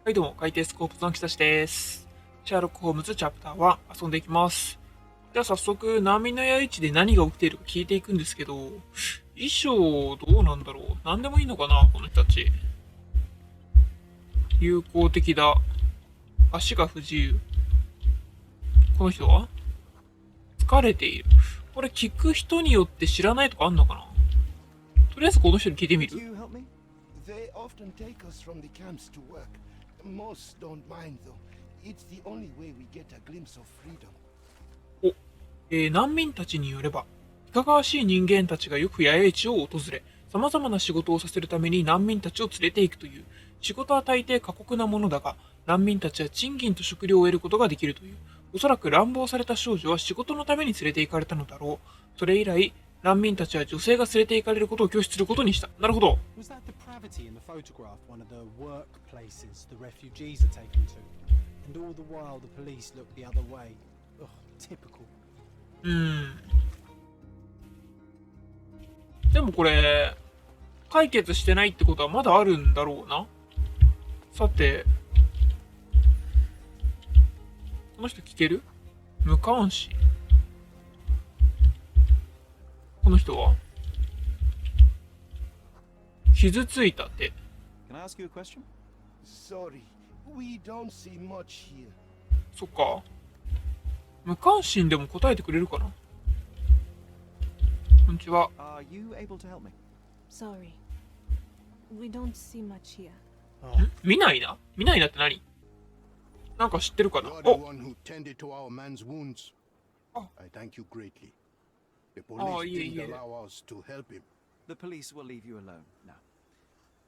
はいどうも、海底スコープのキザシです。シャーロック・ホームズチャプター1遊んでいきます。では早速、難民の野営地で何が起きているか聞いていくんですけど、衣装どうなんだろう、何でもいいのかなこの人たち。友好的だ。足が不自由。この人は疲れている。これ聞く人によって知らないとかあんのかな。とりあえずこの人に聞いてみる。Most don't mind though. It's the only way we get a glimpse of freedom. 難民たちによれば、いかがわしい人間たちがよく野営地を訪れ、様々な仕事をさせるために難民たちを連れて行くという。仕事は大抵過酷なものだが、難民たちは賃金と食料を得ることができるという。おそらく乱暴された少女は仕事のために連れて行かれたのだろう。それ以来、難民たちは女性が連れて行かれることを拒否することにした。なるほど。でもこれ、解決してないってことはまだあるんだろうな。さて、この人聞ける？無関心。この人は傷ついた手。そっか。無関心でも答えてくれるかな。こんにちは。見ないな。見ないなって何？なんか知ってるかな。お。The police didn't allow us to help him. The police will leave you alone now.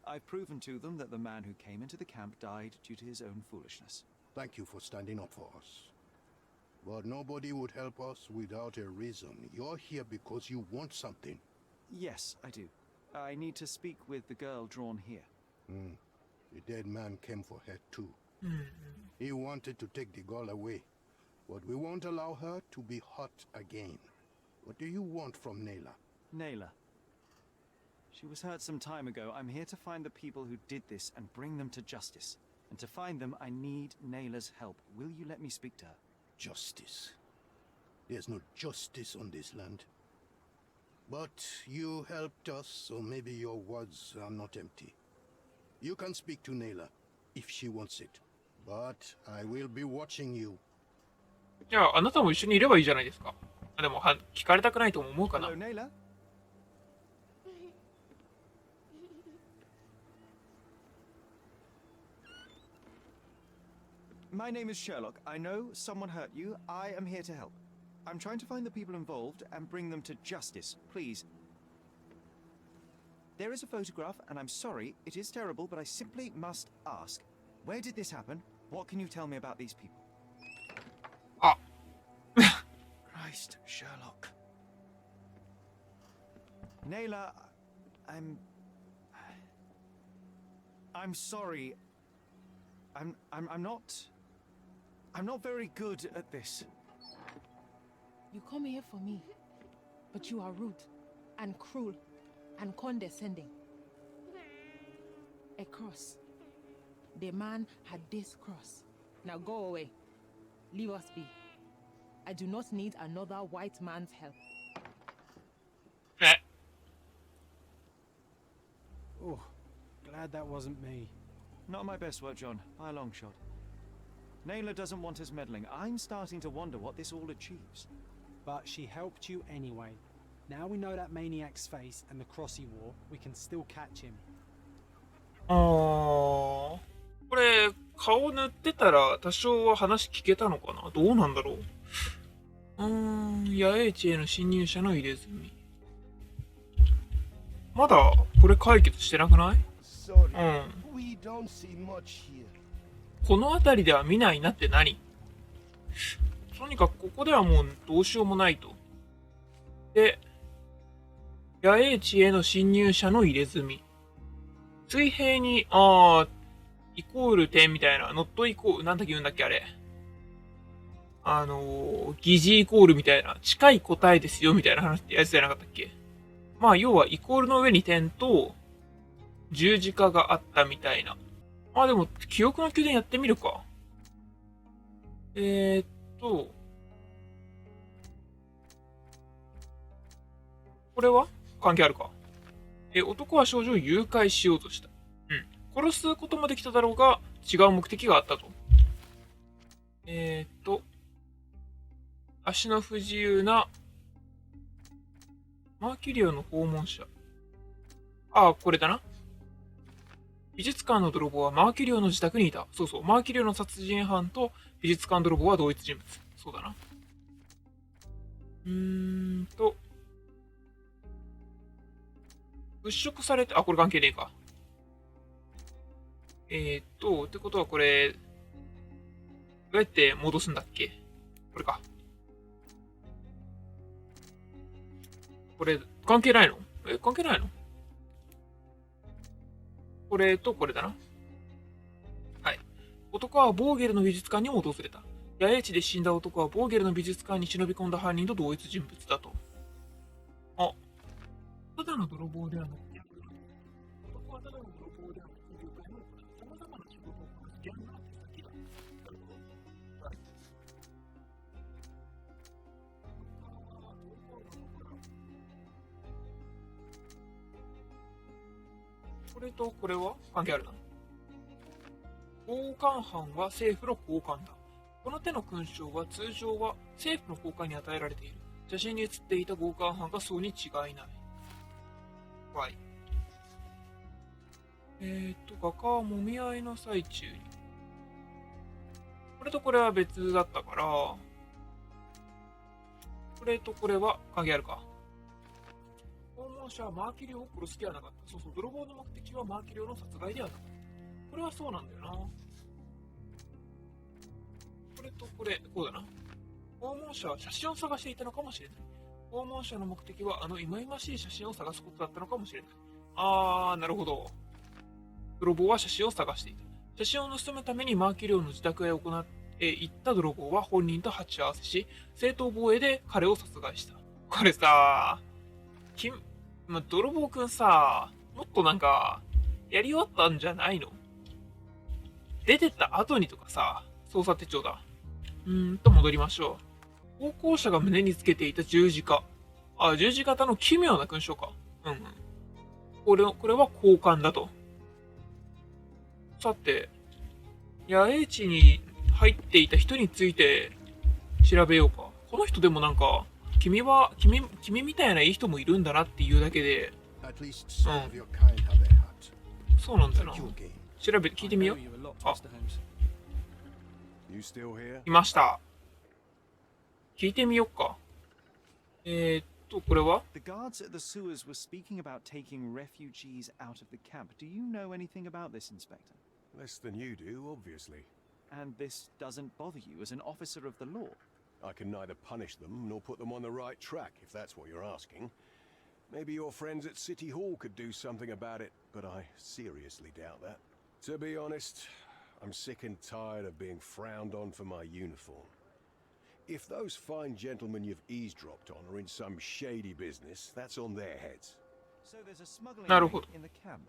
I've proven to them that the man who came into the camp died due to his own foolishness. Thank you for standing up for us. But nobody would help us without a reason. You're here because you want something. Yes, I do. I need to speak with the girl drawn here. The dead man came for her too. He wanted to take the girl away, but we won't allow her to be hurt again.What do you want from Naylor? Naylor. She was hurt some time ago. I'm here to find the people who did this and bring them to justice. And to find them, I need Naylor's help. Will you let me speak to her? Justice. There's no justice on this land. But you helped us, so maybe your words are not empty. You can speak to Naylor if she wants it. But I will be watching you. じゃあ、あなたも一緒にいればいいじゃないですか。でも聞かれたくないと思うかな。My name is Sherlock. I know someone hurt you. I am here to help. I'm trying to find the people involved and bring them to justice. Please. There is a photograph, and I'm sorry, it is terrible, but I simply must ask. Where did this happen? What can you tell me about these people? Christ, Sherlock. Naylor, I'm sorry. I'm not very good at this. You come here for me, but you are rude and cruel and condescending. A cross. The man had this cross. Now go away. Leave us be. I do not need another white man's help. Oh, glad that wasn't me. Not my best work, John, by a long shot. Naylor doesn't want us meddling. I'm starting to wonder what this all achieves. But she helped you anyway. Now we know that maniac's face and the cross he wore, we can still catch him. これ、顔塗ってたら多少は話聞けたのかな。どうなんだろう。野営地への侵入者の入れ墨。まだこれ解決してなくない？この辺りでは見ないなって何？とにかくここではもうどうしようもないと。で、野営地への侵入者の入れ墨。水平に、イコール点みたいな、ノットイコール、なんだっけ言うんだっけあれ。疑似イコールみたいな、近い答えですよみたいな話ってやつじゃなかったっけ？まあ、要はイコールの上に点と十字架があったみたいなあ、でも、記憶の宮殿やってみるか。これは関係あるか。男は少女を誘拐しようとした。殺すこともできただろうが、違う目的があったと。足の不自由な、マーキュリオの訪問者。ああ、これだな。美術館の泥棒はマーキュリオの自宅にいた。そうそう、マーキュリオの殺人犯と美術館泥棒は同一人物。そうだな。物色されて、これ関係ねえか。ってことはこれ、どうやって戻すんだっけ？これか。これ、関係ないの？関係ないの？これとこれだな。はい。男はボーゲルの美術館にも訪れた。野営地で死んだ男はボーゲルの美術館に忍び込んだ犯人と同一人物だと。ただの泥棒ではなくて、男はただの泥棒ではなくて、誘拐も様々な仕事をこなすギャングの手先だ。なるほど。はい。これとこれは関係あるな。交換犯は政府の高官だ。この手の勲章は通常は政府の高官に与えられている。写真に写っていた強姦犯がそうに違いない。はい。画家はもみ合いの最中に。これとこれは別だったから、これとこれは関係あるか。訪問者はマーキュリオを殺す気はなかった。そうそう、泥棒の目的はマーキュリオの殺害ではなかった。これはそうなんだよな。これとこれ、こうだな。訪問者は写真を探していたのかもしれない。訪問者の目的はあの忌々しい写真を探すことだったのかもしれない。なるほど。泥棒は写真を探していた。写真を盗むためにマーキュリオの自宅へ行った泥棒は本人と鉢合わせし、正当防衛で彼を殺害した。これさ、泥棒くんさ、もっとなんか、やり終わったんじゃないの？出てった後にとかさ、捜査手帳だ。戻りましょう。投稿者が胸につけていた十字架。十字型の奇妙な勲章か。これは交換だと。さて、野営地に入っていた人について調べようか。この人でもなんか、君みたいないい人もいるんだなっていうだけで、そうなんだよな。聞いてみよう。いました。聞いてみよっか。これは The guards at the sewers were speaking about taking refugees out of the camp. Do you know anything about this, Inspector? Less than you do, obviously. And this doesn't bother you as an officer of the law? I can neither punish them nor put them on the right track, if that's what you're asking. Maybe your friends at City Hall could do something about it, but I seriously doubt that. To be honest, I'm sick and tired of being frowned on for my uniform. If those fine gentlemen you've eavesdropped on are in some shady business, that's on their heads. So there's a smuggling なるほど。 ring in the camp.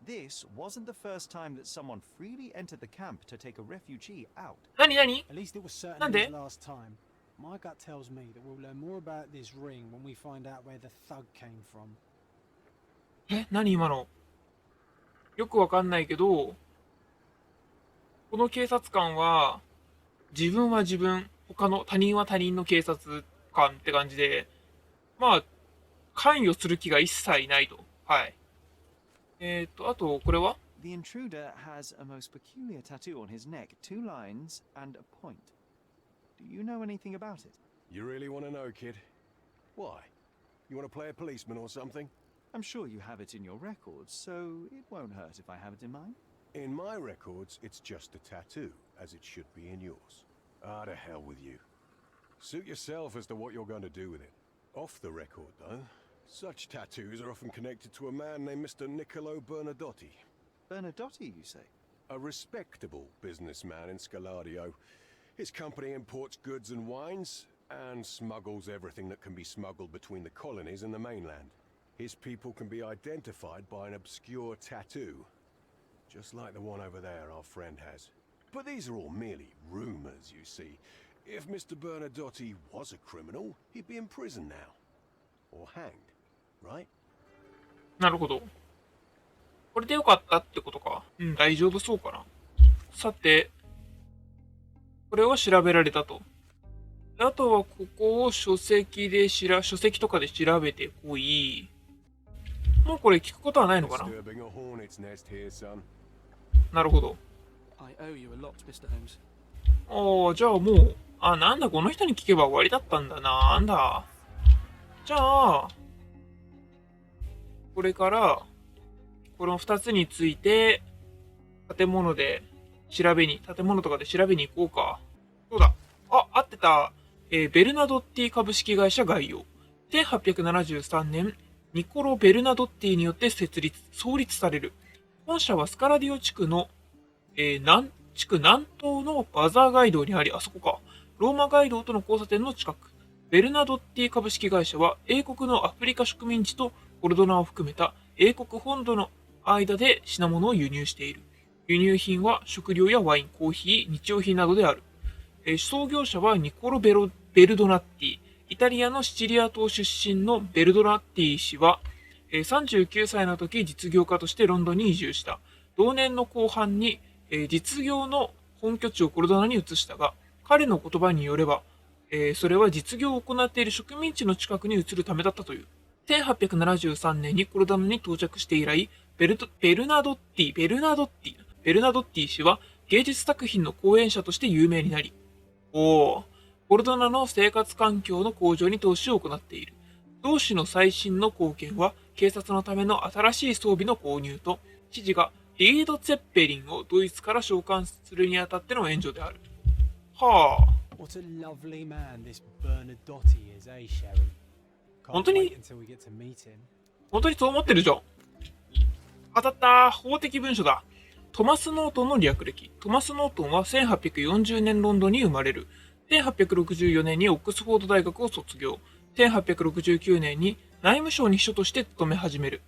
This wasn't the first time that someone freely entered the camp to take a refugee out. 何 At least it was certain なん it で was last time. My gut tells me that we'll learn more about this ring when we find out where the thug came from. 何今の？よくわかんないけど、この警察官は、自分は自分、他人は他人の警察官って感じで、関与する気が一切ないと。はい。あと、これは The intruder has a most peculiar tattoo on his neck, 2 lines and a point. Do you know anything about it? You really want to know, kid? Why? You want to play a policeman or something? I'm sure you have it in your records, so it won't hurt if I have it in mine. In my records, it's just a tattoo, as it should be in yours. To hell with you. Suit yourself as to what you're going to do with it. Off the record, though, such tattoos are often connected to a man named Mr. Niccolo Bernadotti. Bernadotti, you say? A respectable businessman in Scaladio. His company imports goods and wines, and smuggles everything that can be smuggled between the colonies and the mainland. His people can be identified by an obscure tattoo. just like the one over there our friend has. But these are all merely rumors, you see. If Mr. Bernadotte was a criminal, he'd be in prison now. Or hanged, right? なるほど。これでよかったってことか。うん、大丈夫そうかな。さて、これを調べられたと。あとはここを書籍とかで調べてこい。もうこれ聞くことはないのかな。なるほど。ああ、じゃあもう、なんだ、この人に聞けば終わりだったんだな。なんだ。じゃあ、これから、この2つについて、建物とかで調べに行こうか。そうだ。合ってた。ベルナドッティ株式会社概要。1873年、ニコロ・ベルナドッティによって創立される。本社はスカラディオ地区の、南東のバザー街道にあり、あそこか。ローマ街道との交差点の近く。ベルナドッティ株式会社は、英国のアフリカ植民地とコルドナを含めた英国本土の間で品物を輸入している。輸入品は食料やワイン、コーヒー、日用品などである。創業者はニコロ・ベルドナッティ。イタリアのシチリア島出身のベルドナッティ氏は、39歳の時実業家としてロンドンに移住した。同年の後半に、実業の本拠地をコルドナに移したが、彼の言葉によれば、それは実業を行っている植民地の近くに移るためだったという。1873年にコルドナに到着して以来、ベルナドッティ氏は芸術作品の講演者として有名になり、コルドナの生活環境の向上に投資を行っている。同氏の最新の貢献は、警察のための新しい装備の購入と、知事がリード・ツェッペリンをドイツから召喚するにあたっての援助である。はあ。What a lovely man this Bernadotte is, eh, Sherry? 本当に until we get to meet him. 本当にそう思ってるじゃん。当たった。法的文書だ。トマス・ノートンの略歴。トマス・ノートンは1840年ロンドンに生まれる。1864年にオックスフォード大学を卒業。1869年に内務省に秘書として勤め始める。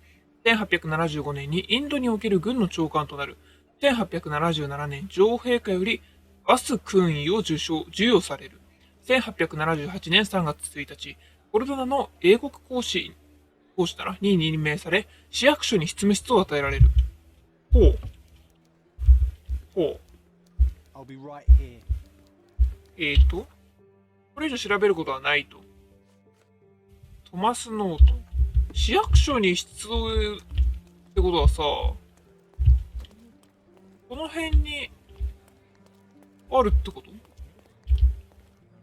1875年にインドにおける軍の長官となる。1877年、女王陛下よりアス勲位を授与される。1878年3月1日、コルドナの英国講師に任命され、市役所に執務室を与えられる。ほう。I'll be right here. これ以上調べることはないと。トマス・ノート。市役所に出動ってことはさ、この辺にあるってこと？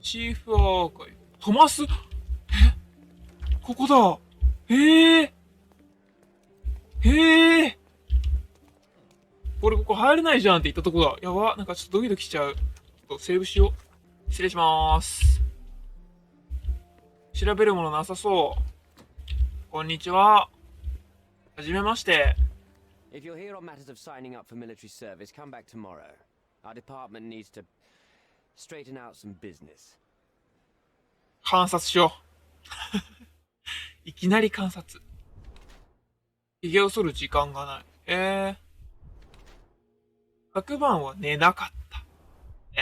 チーフアーカイブ。トマス、ここだ。俺ここ入れないじゃんって言ったとこだ。やば、なんかちょっとドキドキしちゃう。ちょっとセーブしよう。失礼しまーす。調べるものなさそう。こんにちは。はじめまして。If you're here on matters of signing up for military service, come back tomorrow. Our department needs to straighten out some business. 観察しよう。いきなり観察。髭を剃る時間がない。昨晩は寝なかった。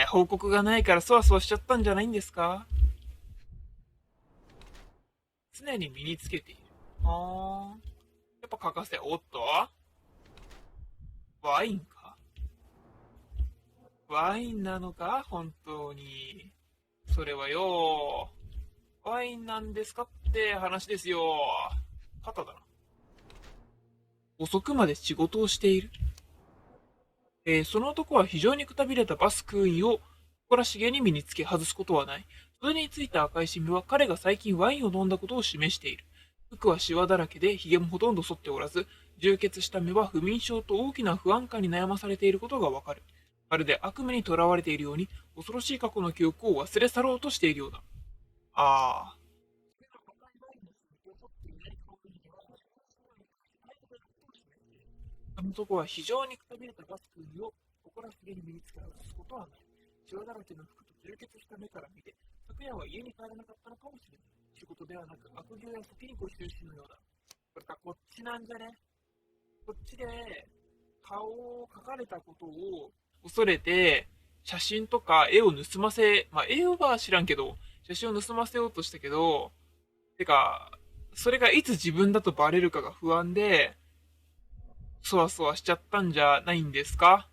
報告がないからそわそわしちゃったんじゃないんですか？常に身につけている。やっぱ欠かせ。おっと？ワインか？ワインなのか？本当に。それはよ。ワインなんですかって話ですよ。肩だな。遅くまで仕事をしている。その男は非常にくたびれたバスクーンを誇らしげに身につけ外すことはない。袖についた赤いシミは彼が最近ワインを飲んだことを示している。服はシワだらけで髭もほとんど剃っておらず、充血した目は不眠症と大きな不安感に悩まされていることがわかる。まるで悪夢にとらわれているように恐ろしい過去の記憶を忘れ去ろうとしているようだ。あの男は非常にくたびれたバスクーンを誇らしげに身につけ外すことはない。シワだらけの服と充血した目から見て、昨夜は家に帰らなかったのかもしれない。仕事ではなく悪行や先にご就寝のようだ。これかこっちなんじゃね？こっちで顔を描かれたことを恐れて、写真とか絵を盗ませ、まあ、絵は知らんけど、写真を盗ませようとしたけど、てか、それがいつ自分だとバレるかが不安で、そわそわしちゃったんじゃないんですか？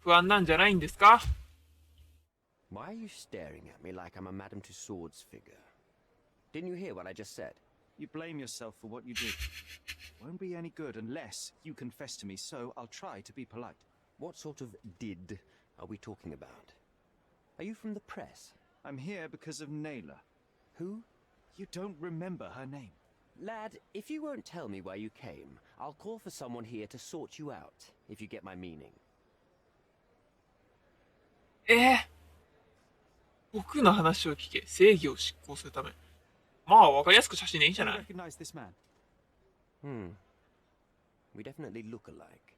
不安なんじゃないんですか？ Why are you staring at me like I'm a Madame Tussauds figure? Didn't you hear what I just said? You blame yourself for what you did. Won't be any good unless you confess to me, so I'll try to be polite. What sort of did are we talking about? Are you from the press? I'm here because of Naylor. Who? You don't remember her name. Lad, if you won't tell me where you came, I'll call for someone here to sort you out, if you get my meaning. 僕の話を聞け。正義を執行するため。まあ、わかりやすく写真でいいんじゃ Do な you い？ recognize this man? We definitely look alike.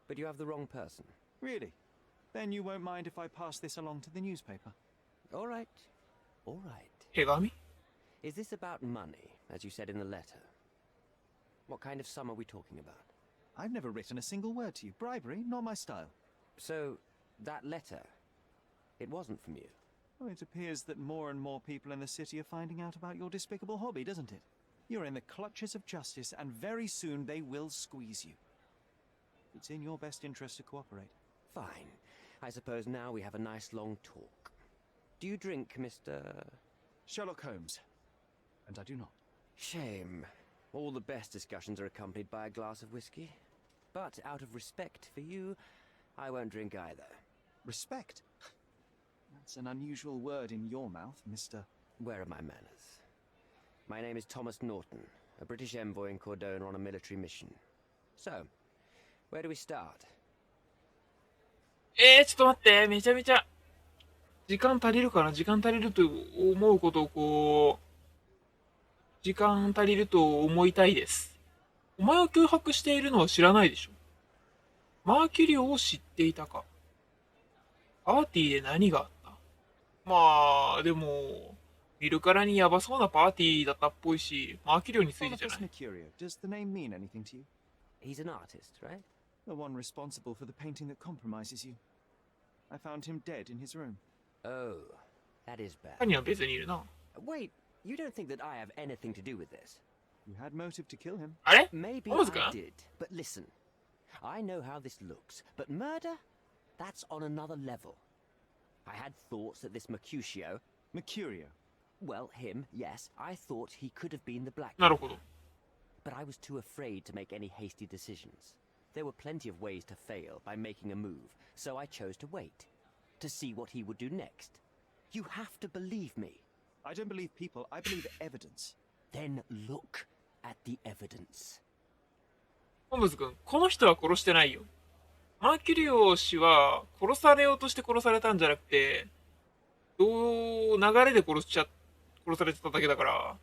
But you have the wrong person. Really? Then you won't mind if I pass this along to the newspaper. All right. All right. 手紙？ Is this about money, as you said in the letter? What kind of sum are we talking about? I've never written a single word to you. Bribery, not my style. So, that letter, it wasn't from you. Well, it appears that more and more people in the city are finding out about your despicable hobby, doesn't it? You're in the clutches of justice, and very soon they will squeeze you. It's in your best interest to cooperate. Fine. I suppose now we have a nice long talk. Do you drink, Mr. Sherlock Holmes. And I do not. Shame. All the best discussions are accompanied by a glass of whiskey. But out of respect for you, I won't drink either. Respect? That's an unusual word in your mouth, Mr. Where are my manners? My name is Thomas Norton, a British envoy in Cordona on a military mission. So, where do we start? ちょっと待って。めちゃめちゃ。時間足りるかな？時間足りると思うことを時間足りると思いたいです。お前を脅迫しているのは知らないでしょ。マーキュリオを知っていたか。パーティーで何があった？まあ、でも、見るからにヤバそうなパーティーだったっぽいし、マーキュリオについてじゃない。Mercurio, does the name mean anything to you? He's an artist, right? The one responsible for the painting that compromises you. I found him dead in his room. Oh, that is bad. 他には別にいるな。Wait, you don't think that I have anything to do with this? You had motive to kill him. あれ？ Maybe そうですか？ I did, but listen. I know how this looks, but murder? That's on another level. I had thoughts that this Mercutio... Mercurio. Well, him, yes. I thought he could have been the Black なるほど。 But I was too afraid to make any hasty decisions. There were plenty of ways to fail by making a move, so I chose to wait. To see what he would do next. You have to believe me. I don't believe people, I believe evidence. Then look at the evidence. ホームズ君、この人は殺してないよ。マーキュリオ氏は殺されようとして殺されたんじゃなくて、流れで殺されてただけだから、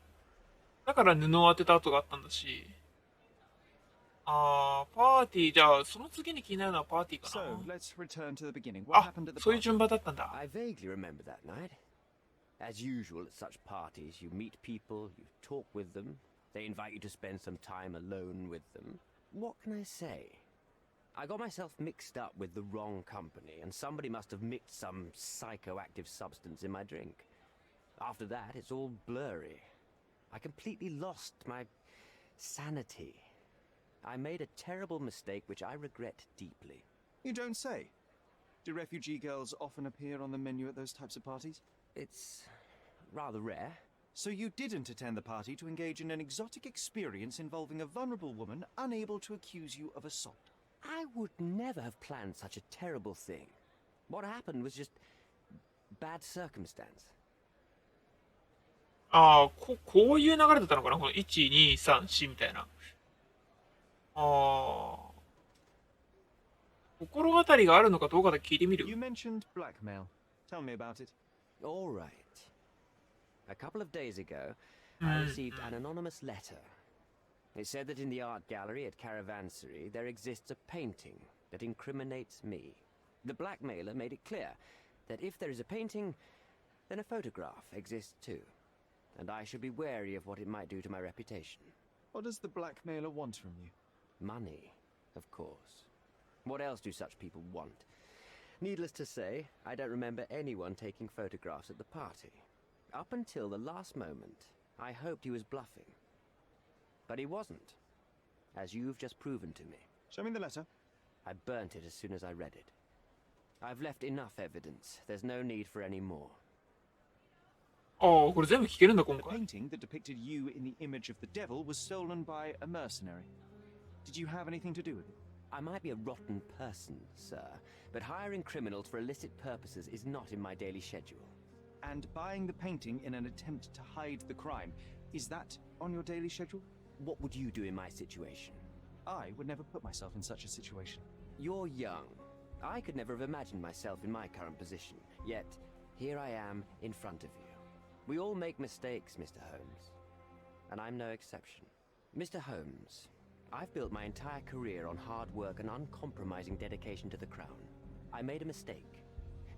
だから布を当てた跡があったんだし。パーティー、じゃあ、その次に気になるのはパーティーか So, な。let's return to the beginning. What あ、 happened at the そういう party? 順番だったんだ。I vaguely remember that night. As usual at such parties, you meet people, you talk with them, they invite you to spend some time alone with them. What can I say? I got myself mixed up with the wrong company, and somebody must have mixed some psychoactive substance in my drink. After that, it's all blurry. I completely lost my sanity. I made a terrible mistake which I regret deeply. You don't say. Do refugee girls often appear on the menu at those types of parties? It's rather rare. So you didn't attend the party to engage in an exotic experience involving a vulnerable woman unable to accuse you of assault. I would never have planned such a terrible thing. What happened was just bad circumstance. こういう流れだったのかな、この1、2、3、4みたいな。心当たりがあるのかどうかだけ聞いてみる。 You mentioned blackmail. Tell me about it. All right. A couple of days ago, I received an anonymous letter. It said that in the art gallery at Caravansary there exists a painting that incriminates me. The blackmailer made it clear that if there is a painting, then a photograph exists too. And I should be wary of what it might do to my reputation. What does the blackmailer want from you? Money, of course. What else do such people want? Needless to say, I don't remember anyone taking photographs at the party. Up until the last moment, I hoped he was bluffing. But he wasn't, as you've just proven to me. Show me the letter. I burnt it as soon as I read it. I've left enough evidence. There's no need for any more. ああ、これ全部聞けるんだ、今 The 回。 painting that depicted you in the image of the devil was stolen by a mercenary. Did you have anything to do with it? I might be a rotten person, sir, but hiring criminals for illicit purposes is not in my daily schedule. And buying the painting in an attempt to hide the crime, is that on your daily schedule? What would you do in my situation? I would never put myself in such a situation. You're young. I could never have imagined myself in my current position. Yet, here I am in front of you. We all make mistakes, Mr. Holmes. And I'm no exception. Mr. Holmes, I've built my entire career on hard work and uncompromising dedication to the crown. I made a mistake,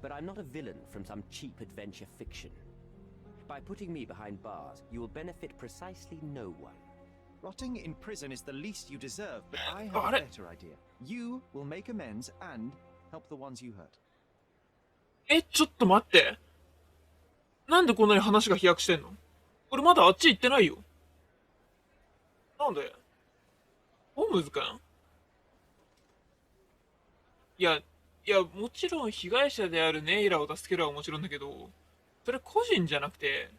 but I'm not a villain from some cheap adventure fiction. By putting me behind bars, you will benefit precisely no one. Rotting in prison is the least you deserve, but I have a better idea. You will make amends and help the ones you hurt. え、ちょっと待って。なんでこんなに話が飛躍してんの？俺まだあっち行ってないよ。なんで？ホームズくん？いや、もちろん被害者であるネイラを助けるはもちろんだけど、それ個人じゃなくて、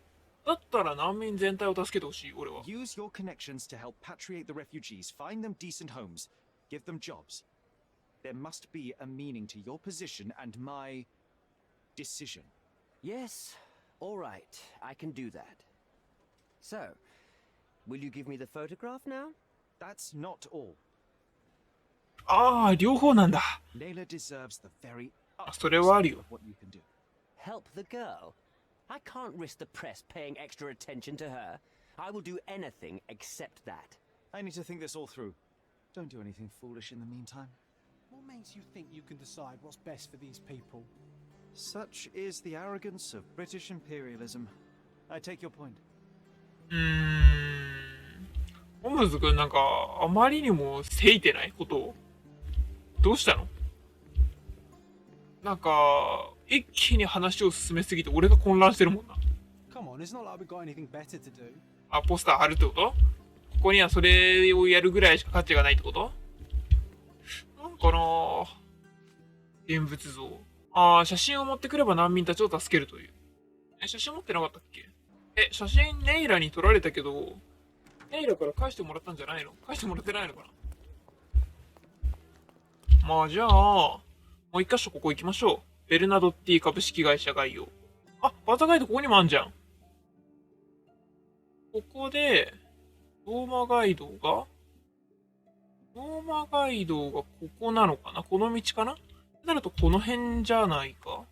だったら難民全体を助けてほしい、俺は。Use your connections to help patriate the refugees, find them decent homes, give them jobs. There must be a meaning to your position and my decision. Yes, all right, I can do that. So, will you give me the photograph now? That's not all. ああ、両方なんだ。 Layla deserves the very それはある utmost よ。 of what you can do. Help the girl? I can't risk the press paying extra attention to her. I will do anything except that. I need to think this all through. Don't do anything foolish in the meantime. What makes you think you can decide what's best for these people? Such is the arrogance of British imperialism. I take your point. ホームズくんなんか、あまりにもせいてないことを。どうしたの？なんか、一気に話を進めすぎて俺が混乱してるもんな。Come on, it's not like we've got anything better to do. あ、ポスター貼るってこと？ここにはそれをやるぐらいしか価値がないってこと？なんかなぁ。現物像。ああ、写真を持ってくれば難民たちを助けるという。写真持ってなかったっけ？写真ネイラに撮られたけど、ネイラから返してもらったんじゃないの？返してもらってないのかな？まあじゃあ、もう一箇所ここ行きましょう。ベルナドッティ株式会社概要。あ、バザガイドここにもあんじゃん。ここで、ローマガイドがここなのかな？この道かな？なるとこの辺じゃないか？